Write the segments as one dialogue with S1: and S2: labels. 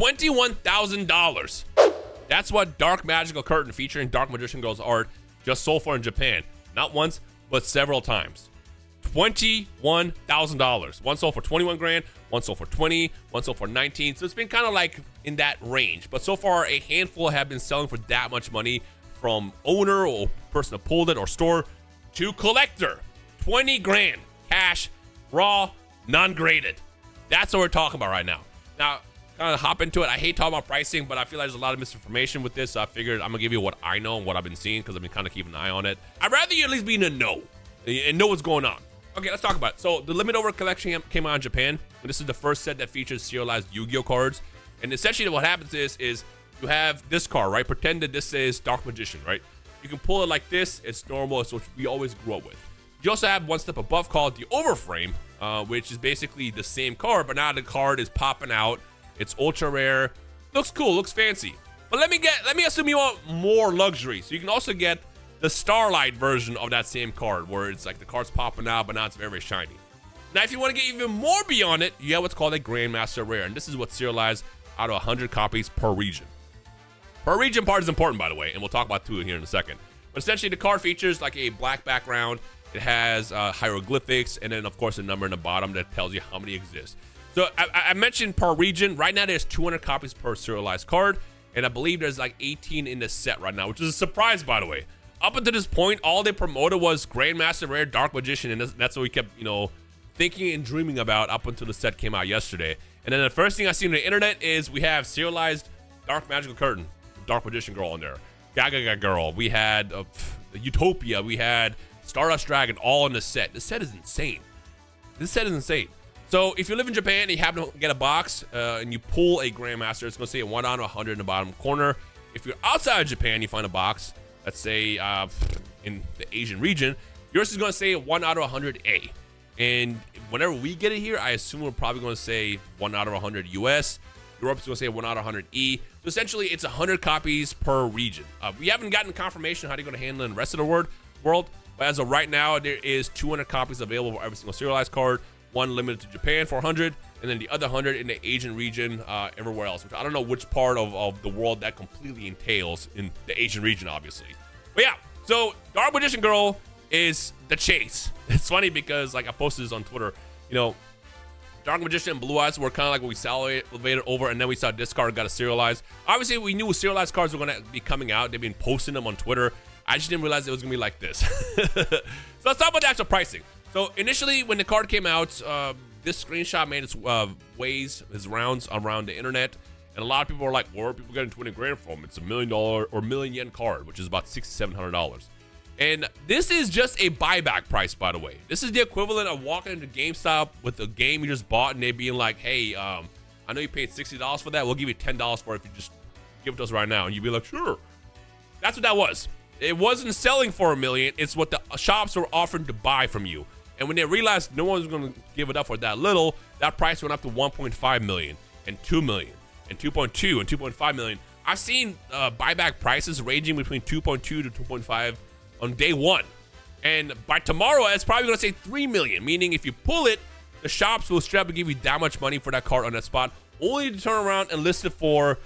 S1: $21,000. That's what Dark Magical Curtain featuring Dark Magician Girl's art just sold for in Japan. Not once, but several times. $21,000. One sold for 21 grand, one sold for 20, one sold for 19. So it's been kind of like in that range. But so far, a handful have been selling for that much money, from owner or person that pulled it or store to collector. 20 grand, cash, raw, non-graded. That's what we're talking about right now. Now, kind of hop into it. I hate talking about pricing, but I feel like there's a lot of misinformation with this. So I figured I'm gonna give you what I know and what I've been seeing, because I've been kind of keeping an eye on it. I'd rather you at least be in the know and know what's going on. Okay, let's talk about it. So the Limit Over collection came out in Japan, and this is the first set that features serialized Yu-Gi-Oh cards. And essentially what happens is you have this card, right? Pretend that this is Dark Magician, right? You can pull it like this. It's normal. It's what we always grew up with. You also have one step above called the Overframe, which is basically the same card, but now the card is popping out. It's ultra rare. Looks cool. Looks fancy. But let me assume you want more luxury. So you can also get the Starlight version of that same card, where it's like the card's popping out, but now it's very, very shiny. Now, if you want to get even more beyond it, you have what's called a Grandmaster Rare, and this is what's serialized out of 100 copies per region. Per region part is important, by the way, and we'll talk about two here in a second. But essentially, the card features like a black background. It has hieroglyphics, and then, of course, a number in the bottom that tells you how many exist. So I mentioned per region. Right now, there's 200 copies per serialized card, and I believe there's like 18 in the set right now, which is a surprise, by the way. Up until this point, all they promoted was Grandmaster Rare, Dark Magician, and that's what we kept, thinking and dreaming about up until the set came out yesterday. And then the first thing I see on the internet is we have serialized Dark Magical Curtain, Dark Magician Girl in there, Gaga Girl. We had Utopia. We had Stardust Dragon, all in the set. The set is insane. This set is insane. So if you live in Japan and you happen to get a box and you pull a Grandmaster, it's going to say 1 out of 100 in the bottom corner. If you're outside of Japan, you find a box, let's say in the Asian region, yours is going to say 1 out of 100A. And whenever we get it here, I assume we're probably going to say 1 out of 100 US. Europe's going to say 1 out of 100E. So essentially, it's 100 copies per region. We haven't gotten confirmation how they're going to handle it in the rest of the world. But as of right now, there is 200 copies available for every single serialized card. One limited to Japan for 100, and then the other 100 in the Asian region everywhere else. Which I don't know which part of the world that completely entails in the Asian region, obviously. But yeah, so Dark Magician Girl is the chase. It's funny because, like, I posted this on Twitter. Dark Magician and Blue Eyes were kind of like what we salivated over, and then we saw this card got a serialized. Obviously, we knew serialized cards were going to be coming out. They've been posting them on Twitter. I just didn't realize it was going to be like this. So let's talk about the actual pricing. So initially, when the card came out, this screenshot made its rounds around the internet, and a lot of people were like, "Where are people getting 20 grand from? It's $1 million or million yen card, which is about $6,700." And this is just a buyback price, by the way. This is the equivalent of walking into GameStop with a game you just bought, and they being like, "Hey, I know you paid $60 for that. We'll give you $10 for it if you just give it to us right now." And you'd be like, "Sure." That's what that was. It wasn't selling for $1 million. It's what the shops were offering to buy from you. And when they realized no one was going to give it up for that little, that price went up to 1.5 million and 2 million and 2.2 and 2.5 million. I've seen buyback prices ranging between 2.2 to 2.5 on day one. And by tomorrow, it's probably going to say 3 million, meaning if you pull it, the shops will straight up give you that much money for that card on that spot, only to turn around and list it for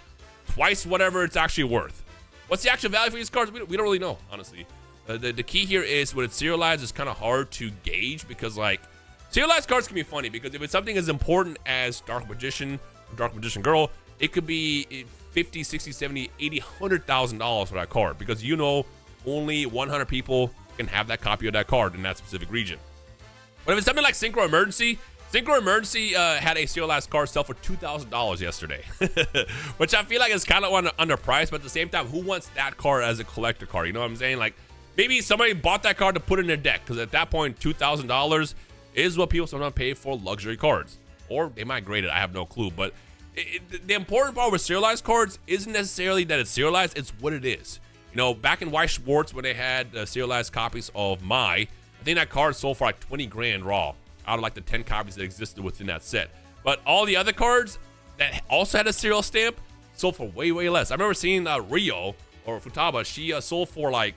S1: twice whatever it's actually worth. What's the actual value for these cards? We don't really know, honestly. The key here is when it's serialized, it's kind of hard to gauge because, like, serialized cards can be funny because if it's something as important as Dark Magician or Dark Magician Girl, it could be $50, $60, $70, $80, $100,000 for that card because only 100 people can have that copy of that card in that specific region. But if it's something like Synchro Emergency had a serialized card sell for $2,000 yesterday, which I feel like is kind of underpriced, but at the same time, who wants that card as a collector card? You know what I'm saying? Like, maybe somebody bought that card to put in their deck because at that point, $2,000 is what people sometimes pay for luxury cards. Or they might grade it, I have no clue. But the important part with serialized cards isn't necessarily that it's serialized, it's what it is. Back in Weiss Schwarz, when they had serialized copies of I think that card sold for like 20 grand raw out of like the 10 copies that existed within that set. But all the other cards that also had a serial stamp sold for way, way less. I remember seeing Rio or Futaba, she sold for like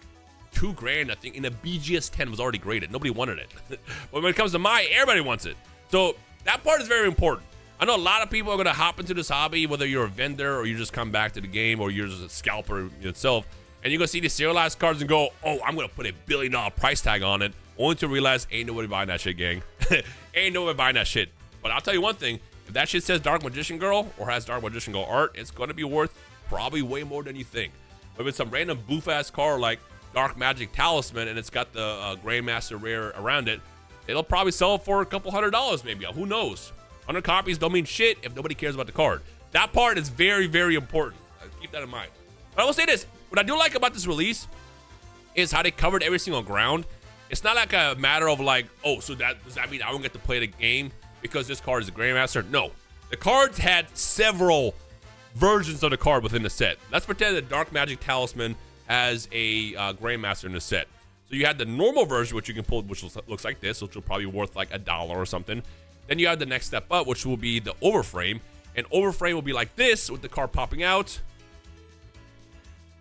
S1: 2 grand, I think, in a BGS 10 was already graded. Nobody wanted it. But when it comes to everybody wants it. So that part is very important. I know a lot of people are gonna hop into this hobby, whether you're a vendor or you just come back to the game or you're just a scalper yourself, and you're gonna see these serialized cards and go, oh, I'm gonna put a $1 billion price tag on it, only to realize ain't nobody buying that shit, gang. Ain't nobody buying that shit. But I'll tell you one thing, if that shit says Dark Magician Girl or has Dark Magician Girl art, it's gonna be worth probably way more than you think. But if it's some random boof-ass card like Dark Magic Talisman and it's got the Grandmaster rare around it, it'll probably sell for a couple $100 maybe. Who knows? 100 copies don't mean shit if nobody cares about the card. That part is very, very important. Keep that in mind. But I will say this, what I do like about this release is how they covered every single ground. It's not like a matter of like, oh, so does that mean I won't get to play the game because this card is a Grandmaster? No. The cards had several versions of the card within the set. Let's pretend that Dark Magic Talisman has a Grandmaster in the set. So you had the normal version, which you can pull, which looks like this, which will probably be worth like $1 or something. Then you have the next step up, which will be the overframe. And overframe will be like this, with the card popping out.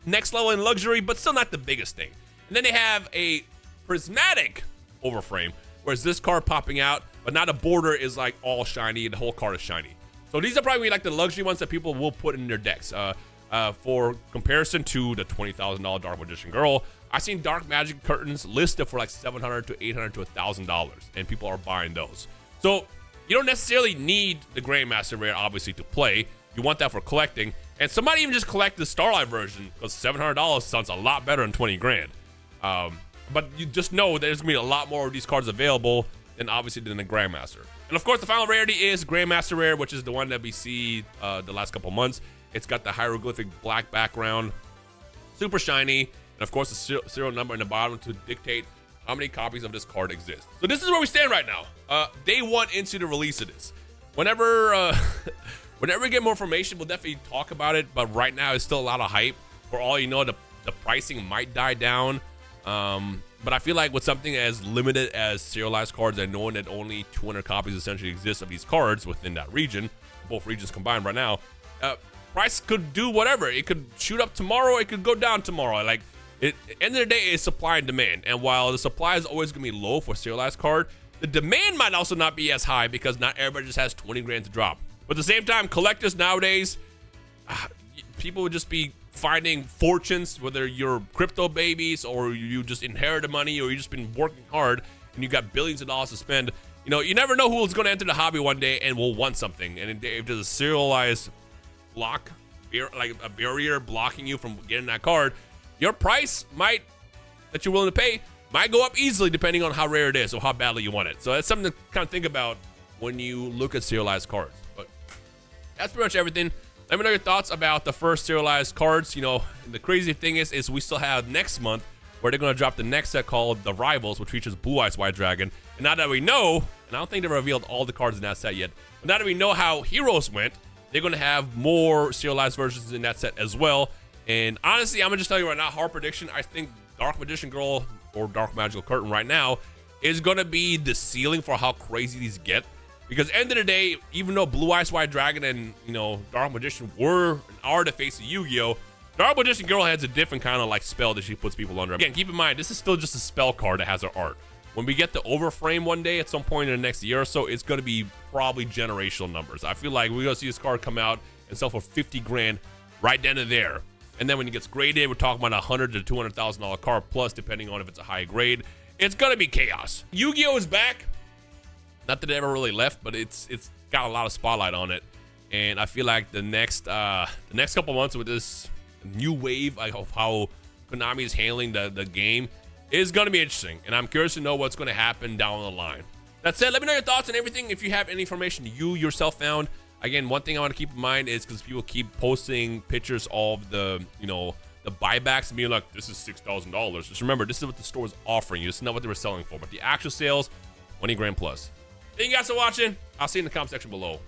S1: Next level in luxury, but still not the biggest thing. And then they have a prismatic overframe, whereas this card popping out, but now the border is like all shiny, and the whole card is shiny. So these are probably like the luxury ones that people will put in their decks. For comparison to the $20,000 Dark Magician Girl, I've seen Dark Magic curtains listed for like $700 to $800 to $1,000, and people are buying those. So you don't necessarily need the Grandmaster rare, obviously, to play. You want that for collecting, and some might even just collect the Starlight version because $700 sounds a lot better than 20 grand. But you just know there's gonna be a lot more of these cards available than obviously than the Grandmaster. And of course, the final rarity is Grandmaster rare, which is the one that we see the last couple months. It's got the hieroglyphic black background, super shiny, and of course the serial number in the bottom to dictate how many copies of this card exist. So this is where we stand right now. Day one into the release of this. Whenever we get more information, we'll definitely talk about it. But right now, it's still a lot of hype. For all you know, the pricing might die down. But I feel like with something as limited as serialized cards and knowing that only 200 copies essentially exist of these cards within that region, both regions combined right now, price could do whatever. It could shoot up tomorrow. It could go down tomorrow. Like, at the end of the day, it's supply and demand. And while the supply is always going to be low for serialized card, the demand might also not be as high because not everybody just has 20 grand to drop. But at the same time, collectors nowadays, people would just be finding fortunes, whether you're crypto babies or you just inherited money or you just been working hard and you got billions of dollars to spend. You know, you never know who's going to enter the hobby one day and will want something. And if there's a serialized block, like a barrier blocking you from getting that card, your price that you're willing to pay might go up easily depending on how rare it is or how badly you want it. So that's something to kind of think about when you look at serialized cards. But that's pretty much everything. Let me know your thoughts about the first serialized cards. You know, the crazy thing is we still have next month where they're going to drop the next set called The Rivals, which features Blue Eyes White Dragon. And now that we know, and I don't think they've revealed all the cards in that set yet, but now that we know how Heroes went, they're going to have more serialized versions in that set as well. And honestly, I'm going to just tell you right now, hard prediction, I think Dark Magician Girl or Dark Magical Curtain right now is going to be the ceiling for how crazy these get. Because end of the day, even though Blue Eyes White Dragon and, you know, Dark Magician are the face of Yu-Gi-Oh!, Dark Magician Girl has a different kind of like spell that she puts people under. Again, keep in mind, this is still just a spell card that has her art. When we get the overframe one day at some point in the next year or so, it's going to be probably generational numbers. I feel like we're going to see this card come out and sell for 50 grand right then and there. And then when it gets graded, we're talking about $100,000 to $200,000 card plus, depending on if it's a high grade. It's going to be chaos. Yu-Gi-Oh! Is back. Not that it ever really left, but it's got a lot of spotlight on it. And I feel like the next couple months with this new wave of how Konami is handling the game is going to be interesting. And I'm curious to know what's going to happen down the line. That said, let me know your thoughts on everything. If you have any information you yourself found. Again, one thing I want to keep in mind is because people keep posting pictures of the buybacks and being like, this is $6,000. Just remember, this is what the store is offering you. This is not what they were selling for. But the actual sales, 20 grand plus. Thank you guys for watching. I'll see you in the comment section below.